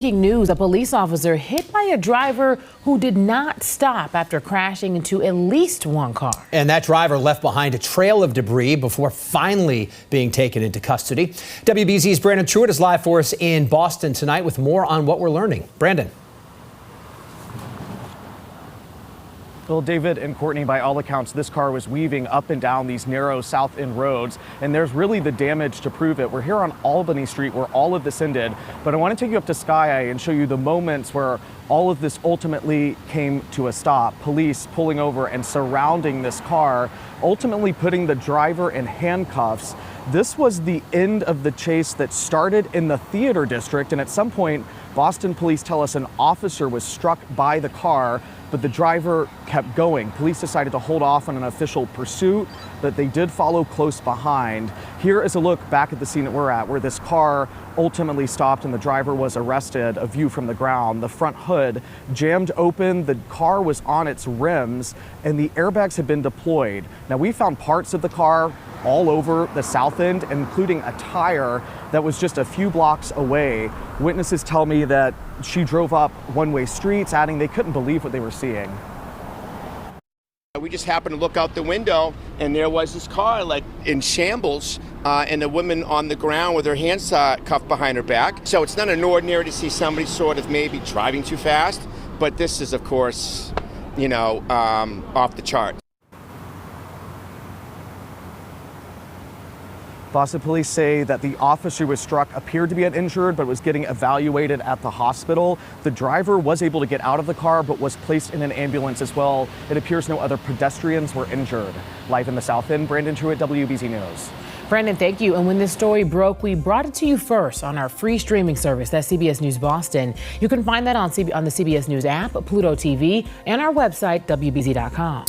Breaking news, a police officer hit by a driver who did not stop after crashing into at least one car. And that driver left behind a trail of debris before finally being taken into custody. WBZ's Brandon Truitt is live for us in Boston tonight with more on what we're learning. Brandon. Well, David and Courtney, by all accounts, this car was weaving up and down these narrow South End roads, and there's really the damage to prove it. We're here on Albany Street where all of this ended, but I want to take you up to Sky Eye and show you the moments where all of this ultimately came to a stop. Police pulling over and surrounding this car, ultimately putting the driver in handcuffs. This was the end of the chase that started in the theater district, and at some point, Boston police tell us an officer was struck by the car, but the driver kept going. Police decided to hold off on an official pursuit, but they did follow close behind. Here is a look back at the scene that we're at, where this car ultimately stopped and the driver was arrested. A view from the ground. The front hood jammed open, the car was on its rims, and the airbags had been deployed. Now, we found parts of the car all over the South End, including a tire that was just a few blocks away. Witnesses tell me that she drove up one-way streets, adding they couldn't believe what they were seeing. We just happened to look out the window, and there was this car like in shambles, and a woman on the ground with her hands cuffed behind her back. So it's not an ordinary to see somebody sort of maybe driving too fast, but this is, of course, off the chart. Boston police say that the officer who was struck appeared to be uninjured, but was getting evaluated at the hospital. The driver was able to get out of the car, but was placed in an ambulance as well. It appears no other pedestrians were injured. Live in the South End, Brandon Truitt, WBZ News. Brandon, thank you. And when this story broke, we brought it to you first on our free streaming service, that's CBS News Boston. You can find that on the CBS News app, Pluto TV, and our website, WBZ.com.